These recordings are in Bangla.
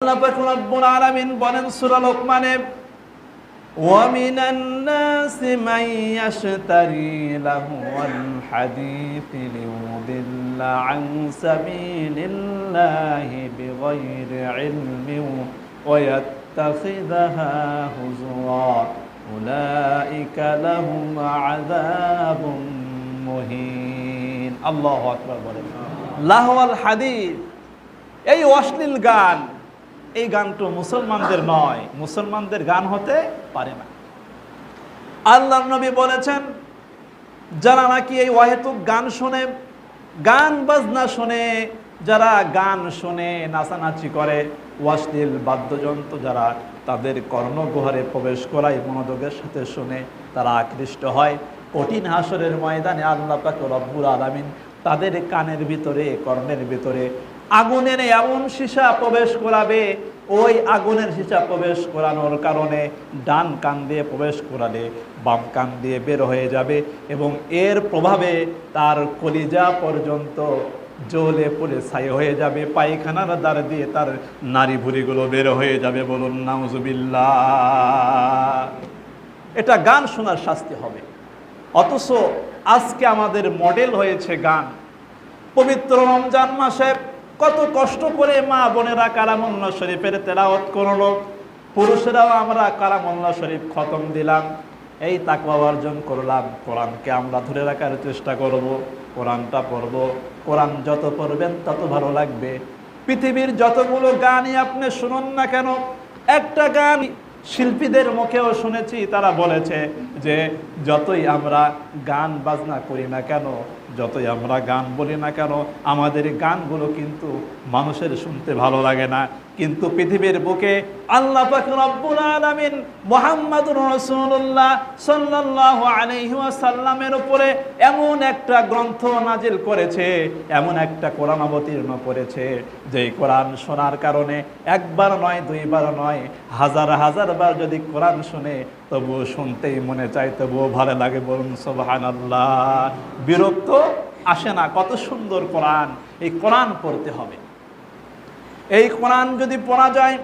আল্লাহ পাক রব্বুল আলামিন বলেন সূরা লোকমানে, وَمِنَ النَّاسِ مَن يَشْتَرِي لَهْوَ الْحَدِيثِ لِيُضِلَّ عَن سَبِيلِ اللَّهِ بِغَيْرِ عِلْمٍ وَيَتَّخِذَهَا هُزُوًا أُولَئِكَ لَهُمْ عَذَابٌ مُهِينٌ। আল্লাহু আকবার বলেন। লাহওয়াল হাদিস, এই অশ্লীল গান, এই গান তো মুসলমানদের নয়, মুসলমানদের গান হতে পারে না। আল্লাহর নবী বলেছেন, যারা নাকি এই অহেতুক গান শোনে, গান বাজনা শোনে, যারা গান শোনে, নাচানাচি করে, অশ্লীল বাদ্যযন্ত্র যারা তাদের কর্ণগহ্বরে প্রবেশ করায় মনোযোগের সাথে শোনে, তারা আকৃষ্ট হয়, কঠিন হাসরের ময়দানে আল্লাহ পাক রব্বুল আলামিন তাদের কানের ভিতরে, কর্ণের ভিতরে আগুনের এমন সীসা প্রবেশ করাবে, ওই আগুনের সীসা প্রবেশ করানোর কারণে ডান কান দিয়ে প্রবেশ করালে বাম কান দিয়ে বের হয়ে যাবে, এবং এর প্রভাবে তার কলিজা পর্যন্ত জ্বলে পুড়ে ছাই হয়ে যাবে, পায়খানার দ্বার দিয়ে তার নারী ভুঁড়িগুলো বের হয়ে যাবে। বলুন নাউজুবিল্লাহ। এটা গান শোনার শাস্তি হবে। অথচ আজকে আমাদের মডেল হয়েছে গান। পবিত্র রমজান মাসে কত কষ্ট করে মা বোনেরা কালামুল্লাহ শরীফের তেলাওয়াত করলো, পুরুষেরাও আমরা কালামুল্লাহ শরীফ খতম দিলাম, এই তাকওয়া অর্জন করলাম। কোরআনকে আমরা ধরে রাখার চেষ্টা করব, কোরআনটা পড়ব। কোরআন যত পড়বেন তত ভালো লাগবে। পৃথিবীর যতগুলো গানই আপনি শুনুন না কেন, একটা গান শিল্পীদের মুখেও শুনেছি, তারা বলেছে যে যতই আমরা গান বাজনা করি না কেন, যতই আমরা গান বলি না কেন, আমাদের গানগুলো কিন্তু মানুষের শুনতে ভালো লাগে না। কিন্তু পৃথিবীর বুকে আল্লাহ পাক রব্বুল আলামিন মুহাম্মদুর রাসূলুল্লাহ সাল্লাল্লাহু আলাইহি ওয়াসাল্লামের উপরে এমন একটা গ্রন্থ নাজিল করেছে, এমন একটা কোরআন অবতীর্ণ করেছে, যেই কোরআন শোনার কারণে একবার নয়, দুইবার নয়, হাজার হাজার বার যদি কোরআন শুনে তবুও শুনতেই মনে চায়, তবুও ভালো লাগে। বলুন সুবহানাল্লাহ। বিরক্ত আসে না। কত সুন্দর কোরআন! এই কোরআন পড়তে হবে। এই কোরআন যদি পড়া যায়,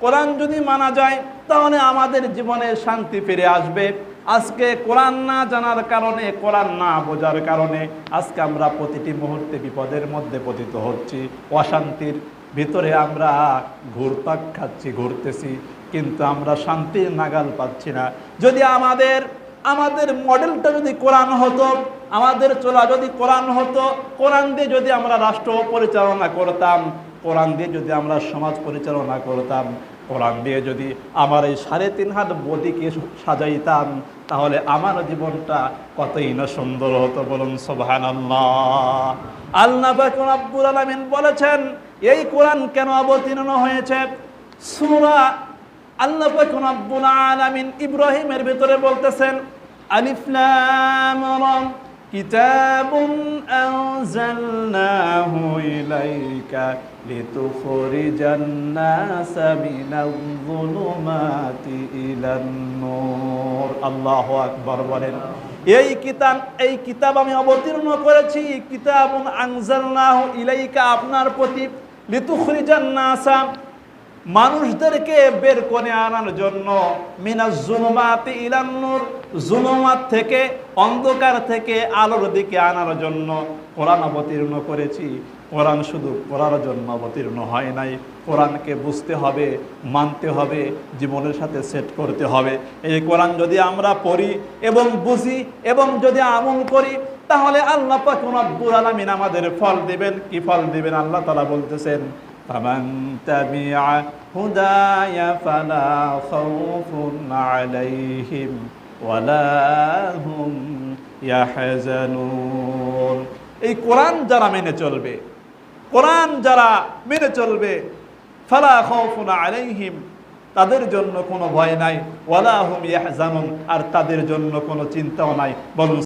কোরআন যদি মানা যায়, তাহলে আমাদের জীবনে শান্তি ফিরে আসবে। আজকে কোরআন না জানার কারণে, কোরআন না বোঝার কারণে আজকে আমরা প্রতিটি মুহূর্তে বিপদের মধ্যে পতিত হচ্ছি, অশান্তির ভিতরে আমরা ঘুরপাক খাচ্ছি, ঘুরতেছি, কিন্তু আমরা শান্তির নাগাল পাচ্ছি না। যদি আমাদের মডেলটা যদি কোরআন হতো, আমাদের চলা যদি কোরআন হতো, কোরআন দিয়ে যদি আমরা রাষ্ট্র পরিচালনা করতাম, কোরআন দিয়ে যদি আমরা সমাজ পরিচালনা করতাম, কোরআন দিয়ে যদি আমার এই 3.5 হাত বডিকে সাজাইতাম, তাহলে আমার জীবনটা কতই না সুন্দর হতো। বলুন সুবহানাল্লাহ। আল্লাহ পাক রব্বুল আলামিন বলেছেন, এই কোরআন কেন অবতীর্ণ হয়েছে? সূরা আল্লাহ পাক রব্বুল আলামিন ইব্রাহিমের ভিতরে বলতেছেন, আলিফ লাম রা কিতাবুন আনজালনাহু ইলাইকা লিতুখরিজান নাসা মিনাজ-যুলুমাতি ইলান নূর। আল্লাহু আকবার বলেন। এই কিতাব আমি অবতীর্ণ করেছি, কিতাবুন আনজালনাহু ইলাইকা, আপনার প্রতি, লিতুখরিজান নাসা, মানুষদেরকে বের করে আনার জন্য, মিনাজ-যুলুমাতি ইলান নূর, যুলুমাত থেকে, অন্ধকার থেকে আলোর দিকে আনার জন্য কোরআন অবতীর্ণ করেছি। কোরআন শুধু পড়ার জন্য অবতীর্ণ হয় নাই, কোরআনকে বুঝতে হবে, মানতে হবে, জীবনের সাথে সেট করতে হবে। এই কোরআন যদি আমরা পড়ি এবং বুঝি এবং যদি আমল করি, তাহলে আল্লাহ পাক রব্বুল আলামিন আমাদের ফল দিবেন। কি ফল দিবেন? আল্লাহ তাআলা বলতেছেন, ফামান তাবিআ হুদায়া ফালা খাউফুন আলাইহিম ওয়ালা হুম ইয়াহজানুন। এই কোরআন যারা মেনে চলবে, কোরআন যারা মেনে চলবে, ফালা খাউফুন আলাইহিম, তাদের জন্য কোনো ভয় নাই, ওয়ালা হুম ইয়াহজানুন, আর তাদের জন্য কোনো চিন্তাও নাই। বলুন